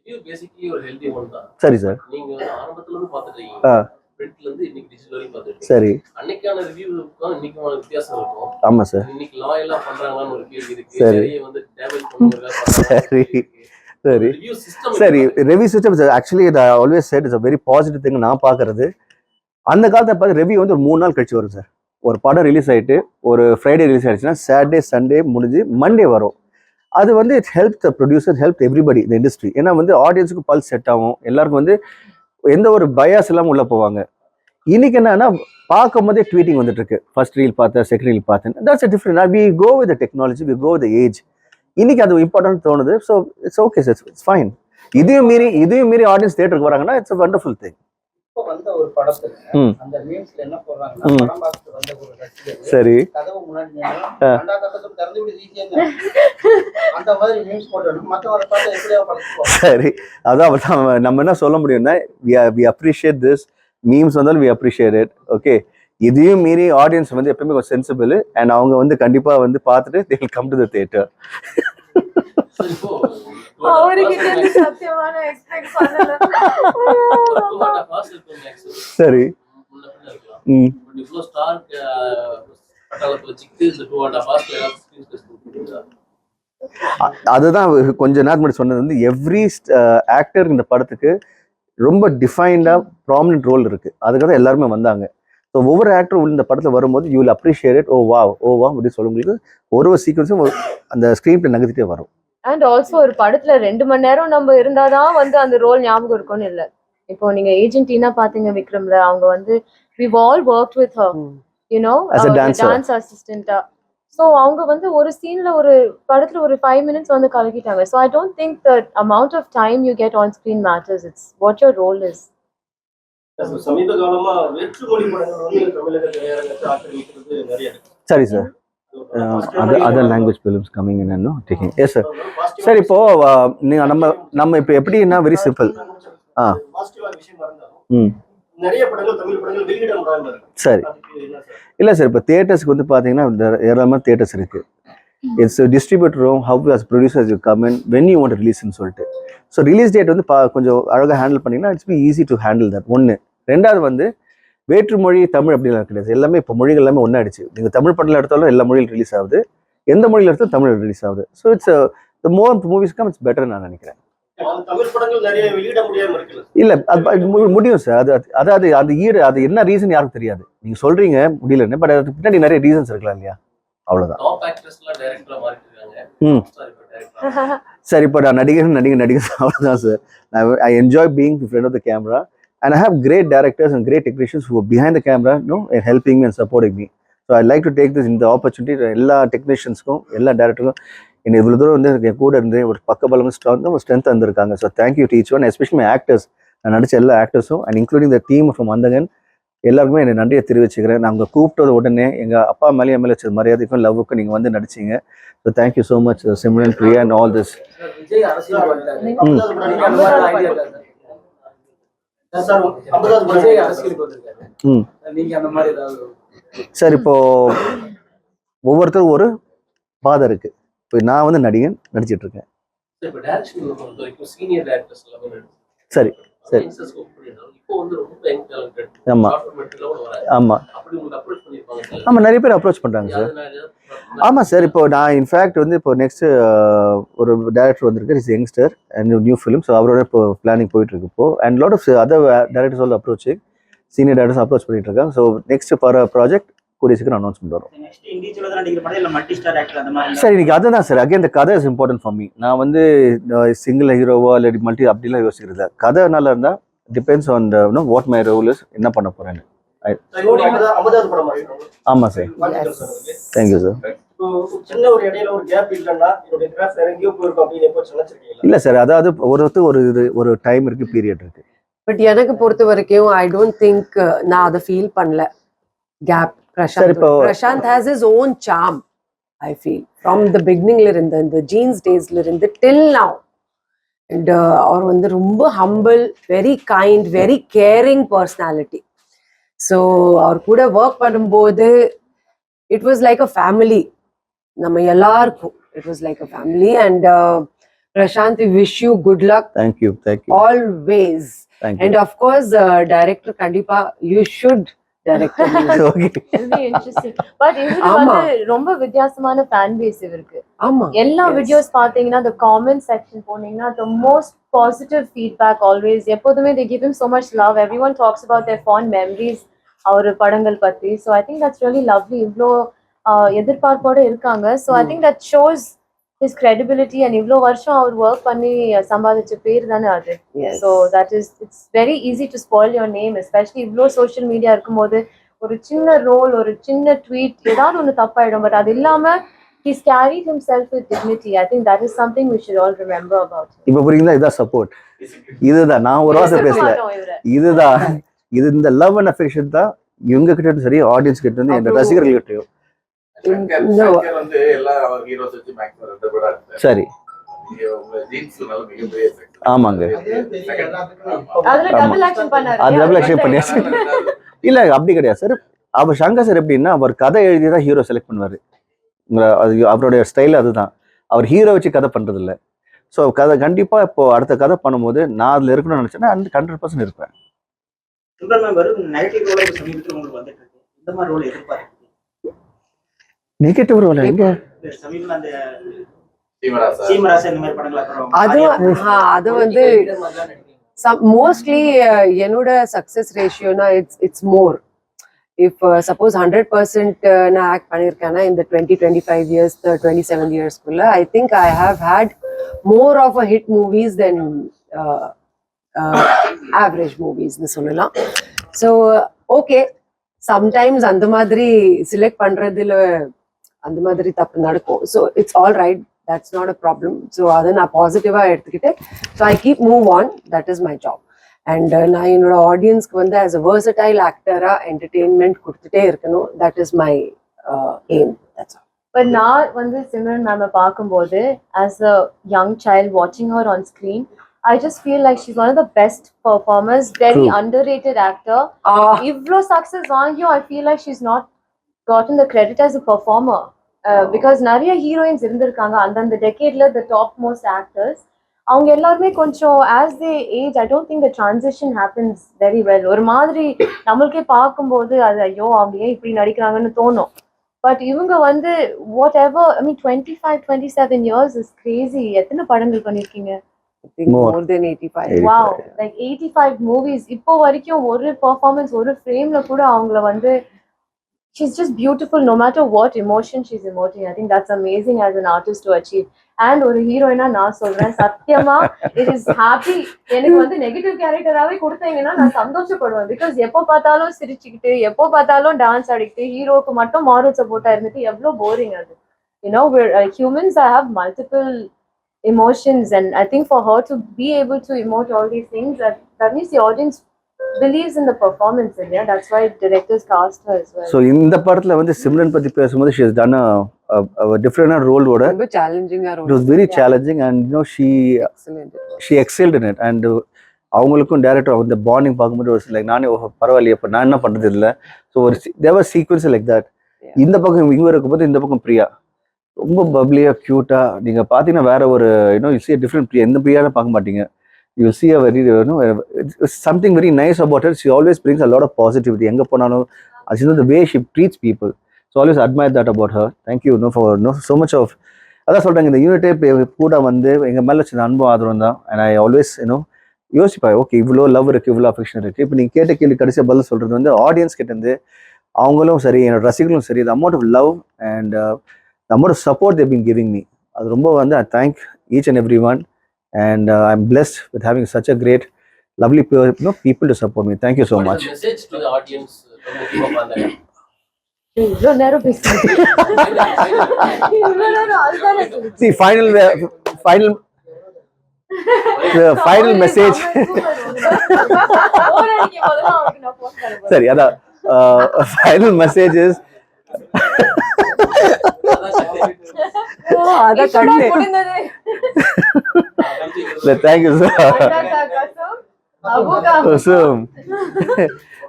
ரிவ்யூ பேசிக்கலி ஒரு ஹெல்தி ஒன் தான். சரி சார். நீங்க வந்து ஆரம்பத்துல இருந்து பார்த்துட்டீங்க, பிரிண்ட்ல இருந்து இன்னைக்கு டிஜிட்டல் வரைக்கும் பார்த்துட்டீங்க. சரி. அன்னைக்கான ரிவ்யூக்கும் இன்னைக்கான வித்தியாசம் இருக்கும். ஆமாம் சார். இன்னைக்கு லா எல்லாம் பண்றாங்களான்னு ஒரு கேள்வி இருக்கு. சரி. நிறைய வந்து டேமேஜ் பண்ணுவாங்க. சரி சரி ரிவ்யூ சிஸ்டம் சரி. Review system actually always said it's a very positive thing. நான் பார்க்கறது அந்த காலத்தை பார்த்து ரிவ்யூ வந்து ஒரு 3 நாள் கழிச்சு வரும் சார். ஒரு படம் ரிலீஸ் ஆகிட்டு ஒரு ஃப்ரைடே ரிலீஸ் ஆகிடுச்சுன்னா சாட்டர்டே சண்டே முடிஞ்சு மண்டே வரும். அது வந்து it's help the producer, help everybody இந்த இண்டஸ்ட்ரி. ஏன்னா வந்து ஆடியன்ஸுக்கு பல்ஸ் செட் ஆகும், எல்லாருக்கும் வந்து எந்த ஒரு பயாஸ் இல்லாமல் உள்ளே போவாங்க. இன்னைக்கு என்னன்னா பார்க்கும் போதே ட்வீட்டிங் வந்துட்டு இருக்கு. ஃபர்ஸ்ட் ரீல் பார்த்தேன், செகண்ட் ரீல் பார்த்தேன். That's a different. We go with the technology, we go with the age. இன்னைக்கு அது இம்பார்ட்டன்ட் தோணுது. So it's okay sir, it's fine. இதையும் மீறி ஆடியன்ஸ் தியேட்டருக்கு வராங்கன்னா இட்ஸ் அ வண்டர்ஃபுல் திங். இப்போ வந்த ஒரு படத்துல அந்த மீம்ஸ்ல என்ன போடுறாங்கன்னா, படம் பார்த்துட்டு வந்த ஒரு ரசிகர் சரி கதவு முன்னாடி கதவு திறந்து விட்டு ஈஸியா அந்த மாதிரி மீம்ஸ் போட்டோம். மற்றவரை பார்த்து எப்படியா பழக்குவோம். சரி, அதான் நம்ம என்ன சொல்ல முடியும்னா வி அப்ரிஷியேட் திஸ். மீம்ஸ் வந்தாலும் வி அப்ரிஷியேட் இட். ஓகே, இதையும் மீறி ஆடியன்ஸ் வந்து எப்பவுமே கொஞ்சம் சென்சிபிள் அண்ட் அவங்க வந்து கண்டிப்பா வந்து பார்த்துட்டு they will come to the theater. அவர்கிட்ட இருந்து சத்தியமான எக்ஸ்பெக்ட் பண்ணல. சரி. இவ்வளோ ஸ்டார் பட்டாளத்தில் வச்சுக்கிட்டு இந்த 2.5 hours அதுதான் கொஞ்ச நேரம் முன்னாடி சொன்னது வந்து எவ்ரி ஆக்டர் இந்த படத்துக்கு ரொம்ப டிஃபைன்டா ப்ராமினன்ட் ரோல் இருக்கு. அதுக்காக எல்லாருமே வந்தாங்க. ஸோ ஒவ்வொரு ஆக்டரும் இந்த படத்தில் வரும்போது யூ வில் அப்ரிஷியேட் இட். ஓ வா அப்படின்னு சொல்லுங்களுக்கு ஒரு சீக்வன்ஸும் அந்த ஸ்க்ரீன் பிளே நகர்த்திட்டே வரும். அண்ட் ஆல்சோ ஒரு படத்துல 2 மணி நேரம் நம்ம இருந்தாதான் வந்து அந்த ரோல் ஞாபகம் இருக்கும்னு இல்ல. இப்போ நீங்க ஏஜென்டினா பாத்தீங்க விக்ரம்ல, அவங்க வந்து we've all worked with her, you know, as a dancer, dance அசிஸ்டண்டா. ஸோ அவங்க வந்து ஒரு சீன்ல ஒரு படத்துல ஒரு 5 minutes வந்து கலக்கிட்டாங்க. So I don't think the amount of time you get on screen matters. It's what your role is. சமீப காலமா வெற்று மொழி படங்கள் வந்து தமிழக திரையரங்கத்தை ஆக்கிரமிக்கிறது நிறைய இருக்கு. சரி sir. other language films coming in and no taking. Yes sir. Sir இப்போ நம்ம இப்போ எப்படின்னா வெரி சிம்பிள். பாசிட்டிவா விஷயம் இருந்தாலும் நிறைய படங்கள் தமிழ் படங்கள் வெளியிட முடியாம இருக்கு. சரி. இல்லை சார், இப்போ தியேட்டர்ஸ்க்கு வந்து பார்த்தீங்கன்னா ஏராளமான தியேட்டர்ஸ் இருக்கு. இட்ஸ் டிஸ்ட்ரிபியூட்டரும் have as producers you come in when you want ரிலீஸ்ன்னு சொல்லிட்டு. ஸோ ரிலீஸ் டேட் வந்து கொஞ்சம் அழகாக ஹேண்டில் பண்ணிங்கன்னா it's be easy to handle that. ஒன்று. ரெண்டாவது வந்து வேற்று மொழி தமிழ் அப்படிலாம் கிடையாது. எல்லாமே இப்போ மொழிகள் எல்லாமே ஒன்றாயிடுச்சு. நீங்கள் தமிழ் படத்தில் எடுத்தாலும் எல்லா மொழியில் ரிலீஸ் ஆகுது, எந்த மொழியில் எடுத்தாலும் தமிழ் ரிலீஸ் ஆகுது. So it's the more movies come it's better நான் நினைக்கிறேன். தமிழ் படங்கள் நிறைய வெளியிட முடியாம இருக்கு. இல்லை அது முடியும் சார். அதாவது அது என்ன ரீசன் யாருக்கும் தெரியாது. நீங்கள் சொல்றீங்க முடியலன்னு, பட் அதுக்கு பின்னாடி நிறைய ரீசன்ஸ் இருக்கலாம் இல்லையா? அவ்வளோதான். சார் இப்போ நான் நடிகர் அவ்வளோதான் sir. I enjoy being in front of the camera and I have great directors and great technicians who are behind the camera, helping me and supporting me. So I like to take this இந்த ஆப்பர்ச்சுனிட்டி எல்லா டெக்னீஷியன்ஸ்க்கும் எல்லா டேரக்டருக்கும் என்னை இவ்வளோ தூரம் வந்து என் கூட இருந்து ஒரு பக்கபலம் ஸ்ட்ரென்த் வந்திருக்காங்க. So thank you to each one, especially my actors, நான் நடித்த எல்லா ஆக்டர்ஸும் and including the team from Andhagan எல்லாருக்குமே என்னை நன்றியை தெரிவிச்சுக்கிறேன். நாங்கள் கூப்பிட்டது உடனே எங்கள் அப்பா மேலே எம்எல்ஏ வச்ச மரியாதைக்கும் லவ்வுக்கும் நீங்கள் வந்து நடிச்சிங்க. So thank you so much Simran, Priya and all this. Vijay அரசியலுக்கு வந்துட்டாரு. நீங்க அந்த மாதிரி ஐடியா இருக்கா சார்? விஜய் அரசியலுக்கு வந்திருக்காரு, நீங்க அந்த மாதிரி ஏதாவது? சார் இப்போ ஒவ்வொருத்தரும் ஒரு பாதை இருக்கு. இப்போ நான் வந்து நடிகன் நடிச்சிட்டு இருக்கேன். இப்போ டைரக்ஷன் பொறுத்த வரைக்கும் சீனியர் டைரக்டர்ஸ் எல்லாமே சரி சரி இப்போ வந்து ரொம்ப யங் டேலண்டட் ஆமா ஆமா அப்படி உங்களுக்கு அப்ரோச் பண்ணிருப்பாங்க சார்? ஆமாம், நிறைய பேர் அப்ரோச் பண்ணுறாங்க சார். ஆமாம் சார், இப்போ நான் இன்ஃபேக்ட் வந்து இப்போ நெக்ஸ்ட் ஒரு டேரக்டர் வந்திருக்கார், is youngster and new film. So அவரோட இப்போ பிளானிங் போயிட்டு இருக்கு இப்போ. And lot of other directors all approaching, senior directors approach பண்ணிட்டு இருக்காங்க. ஸோ நெக்ஸ்ட் ப்ராஜெக்ட் கூடிய சீக்கிரம் அனௌன்ஸ்மெண்ட் வரும். நெக்ஸ்ட் இண்டிவிஜுவலா தான் நடிக்கிற படம் இல்ல மல்டி ஸ்டார் ஆக்டர் அந்த மாதிரி? சார் இன்னைக்கு அதுதான் சார், அகைன் இந்த கதை இஸ் இம்பார்ட்டன்ட் ஃபார் மீ. நான் வந்து சிங்கிள் ஹீரோவா இல்லை மல்டி அப்படிலாம் யோசிக்கிறது. கதை நல்லா இருந்தால் depends on the what my role is, என்ன பண்ண போறேன்னு. ஆமாம் சார், தேங்க்யூ சார். சின்ன ஒரு இடையில ஒரு கேப் இல்லைன்னா என்னுடைய கிராஃப்ட் எங்கேயோ போயிருக்கும் அப்படின்னு எப்போ நினைச்சிருக்கீங்களா? இல்லை சார், அதாவது ஒரு டைம் இருக்கு, பீரியட் இருக்கு. பட் எனக்கு பொறுத்த வரைக்கும் ஐ டோன்ட் திங்க் நான் அதை ஃபீல் பண்ணல gap. Prashanth has his own charm I feel from the பிகினிங்ல இருந்து, இந்த ஜீன்ஸ் டேஸ்ல இருந்து டில் நவ். அண்ட் அவர் வந்து ரொம்ப humble, very kind, very caring personality. So அவர் கூட ஒர்க் பண்ணும்போது it was like a family. நம்ம எல்லாருக்கும் it was like a family. And Prashanth, we wish you good luck. Thank you always. And of course, director Kandipa, you should direct a movie. Okay, interesting. But இவருக்கு ஆமா. வந்து ரொம்ப வித்தியாசமான ஃபேன் பேஸ் இவருக்கு. ஆமா, எல்லா Yes. வீடியோஸ் பாத்தீங்கன்னா the comment section போனீங்கன்னா the most positive feedback always. எப்போதுமே they give him so much love. Everyone talks about their fond memories அவர் படங்கள் பத்தி. So I think that's really lovely. இவ்ளோ எதிர்பார்ப்போட இருக்காங்க. So I think that shows his credibility and இவ்ளோ வருஷம் அவர் ஒர்க் பண்ணி சம்பாதிச்ச பேர் தானே அது. Yes. So that is, it's very easy to spoil your name, especially இவ்ளோ சோஷியல் மீடியா இருக்கும்போது. ஒரு சின்ன ரோல், ஒரு சின்ன ட்வீட், ஏதாவது ஒன்று தப்பாயிடும். பட் அது இல்லாம he's carried himself with dignity. I think that is something we should all remember about him. இப்போ புரியுங்களா? இதான் சப்போர்ட். இதுதான் நான் ஒரு வார்த்தை பேசல, மாட்டோம் இவரை. இதுதான் இது. இந்த லவ் அண்ட் அஃபெக்ஷன் தான் இவங்க கிட்ட இருந்து சரி, ஆடியன்ஸ் கிட்ட இருந்து, என் ரசிகர்கள் கிட்டயும் No. வந்து எல்லா ஹீரோஸ் வச்சு மேக்ஸிமம் 2 படம் எடுத்தேன். சரி. நீங்க உங்க ஜீன்ஸ்னால மிகப்பெரிய success. ஆமாங்க, அதுல டபுள் ஆக்ஷன் பண்ணாரு. அது டபுள் ஆக்ஷன் பண்ணியாச்சு. இல்ல அப்படி கிடையாது சார். அவர் சங்கர் சார் எப்படின்னா, அவர் கதை எழுதி தான் ஹீரோ செலக்ட் பண்ணுவாரு. அது அவருடைய ஸ்டைல் அதுதான். அவர் ஹீரோ வச்சு கதை பண்றது இல்லை. ஸோ கதை கண்டிப்பா இப்போ அடுத்த கதை பண்ணும்போது நான் அதுல இருக்கணும்னு நினைச்சேன்னா 100% இருப்பேன். சிம்ரன் மேம் வெறும் நெகட்டிவ் ரோல் சமீபத்தில் உங்களுக்கு வந்துட்டு இருக்கு. இந்த மாதிரி ரோல் எதிர்பார்க்குறீங்க? நெகட்டிவ் ரோல் எங்க? சமீபத்தில் அந்த சீமராசா. சீமராசா இந்த மாதிரி படங்கள் அப்புறம் அது வந்து மோஸ்ட்லி என்னோட சக்சஸ் ரேஷியோனா இட்ஸ் மோர். இஃப் சப்போஸ் 100% நான் ஆக்ட் பண்ணியிருக்கேன்னா இந்த 20-25 இயர்ஸ் 27 இயர்ஸ்க்குள்ள I think I have had more of a hit movies then average மூவிஸ்னு சொல்லலாம். ஸோ ஓகே, சம்டைம்ஸ் அந்த மாதிரி செலக்ட் பண்றதுல அந்த மாதிரி தப்பு நடக்கும். So it's all right, that's not a problem. So அதை நான் பாசிட்டிவாக எடுத்துக்கிட்டு so I keep move on, that is my job. And நான் என்னோட ஆடியன்ஸ்க்கு வந்து ஆஸ் அ வெர்சடைல் ஆக்டரா என்டர்டெயின்மெண்ட் கொடுத்துட்டே இருக்கணும். That is my aim. That's all. But நான் வந்து சிம்ரன் மேம் பார்க்கும்போது as a young child watching her on screen, I just feel like she's one of the best performers, very True. underrated actor. Ivlo success vaangiyo, I feel like she's not gotten the credit as a performer. Because நிறைய ஹீரோயின்ஸ் இருந்திருக்காங்க அந்த டெக்கேட்ல, the top most actors. அவங்க எல்லாருமே கொஞ்சம் as they age, I don't think the transition happens very well. ஒரு மாதிரி நம்மளுக்கே பார்க்கும்போது அது ஐயோ அவங்க ஏன் இப்படி நடிக்கிறாங்கன்னு தோணும். பட் இவங்க வந்து what ever, I mean 25-27 years is crazy. எத்தனை படங்கள் பண்ணிருக்கீங்க? I think More. more than 85. Wow, like 85 movies. இப்போ வரைக்கும் ஒரு பெர்ஃபார்மன்ஸ், ஒரு ஃப்ரேம்ல கூட அவங்கள வந்து she's just beautiful no matter what emotion she's emoting. I think that's amazing as an artist to achieve. And ஒரு ஹீரோயினா நான் சொல்றேன் சத்தியமா இட் இஸ் ஹாப்பி. எனக்கு வந்து நெகட்டிவ் கேரக்டராவே கொடுத்தீங்கன்னா நான் சந்தோஷப்படுவேன். பிகாஸ் எப்போ பார்த்தாலும் சிரிச்சுக்கிட்டு எப்போ பார்த்தாலும் டான்ஸ் ஆடிக்கிட்டு ஹீரோக்கு மட்டும் மாரல் சப்போர்ட்டா இருந்துட்டு எவ்வளவு போரிங் அது. we're humans that have multiple emotions, and I think for her to be able to emote all these things, that means the audience believes in the performance, and yeah, that's why directors cast her as well. So இந்த படத்துல வந்து சிம்ரன் பத்தி பேசும்போது she has done a different role ஓட. ரொம்ப சேலஞ்சிங்கா It was very challenging, and she excelled in it. And அவங்களுக்கும் டேரக்டர் அந்த பாண்டிங் பார்க்கும்போது ஒரு லைக் நானே பரவாயில்லையே இப்போ நான் என்ன பண்றது இல்லை. ஸோ ஒரு தேவர் சீக்வன்ஸ் லைக் தட். இந்த பக்கம் இவங்க இருக்கும்போது இந்த பக்கம் பிரியா ரொம்ப பப்ளியா கியூட்டா நீங்க பாத்தீங்கன்னா வேற ஒரு you see a different Priya. இந்த பிரியாவை பார்க்க மாட்டீங்க. You see a very something very nice about her. She always brings a lot of positivity. எங்க போனாலும் the way she treats people. So always admire that about her. Thank you for so much of. அதான் சொல்றாங்க இந்த யூனிட்டே கூட வந்து எங்க மேல சின்ன அன்பும் ஆதரவும் தான். And I always யோசிப்பேன் ஓகே இவ்வளோ லவ் இருக்கு இவ்வளோ அஃபெக்ஷன் இருக்கு. இப்போ நீங்க கேட்ட கேள்வி கடைசியாக பதில் சொல்றது வந்து ஆடியன்ஸ் கிட்ட இருந்து அவங்களும் சரி என்னோட ரசிகர்களும் சரி the amount of love and the amount of support they've been giving me. அது ரொம்ப வந்து I thank each and everyone. And I'm blessed with having such a great, lovely people to support me. Thank you so much. What is the message to the audience from the team of Bandhaga? இவ்வளவு நேரம் பேசுறேன். இவ்வளவு நேரம் அதுதானே சொல்லுது. See, final message. Sorry, அதான் final message is அதான் கண்ணு. Thank you, sir.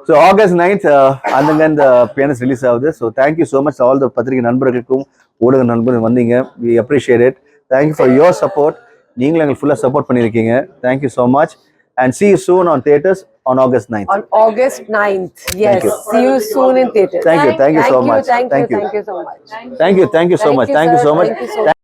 So August 9th, Andangan the pianist release ஆகுது. So thank you so much all the பத்திரிகை நண்பர்களுக்கும் ஊடக நண்பர்கள் வந்தீங்க. We appreciate it. Thank you for your support. நீங்களும் எங்களுக்கு ஃபுல்லா சப்போர்ட் பண்ணியிருக்கீங்க. Thank you so much. And see you soon on theaters on August 9th. On August 9th. Yes. See you soon in theaters. Thank you so much. Thank you so much. Thank you so much. Thank you, sir. Thank you so much.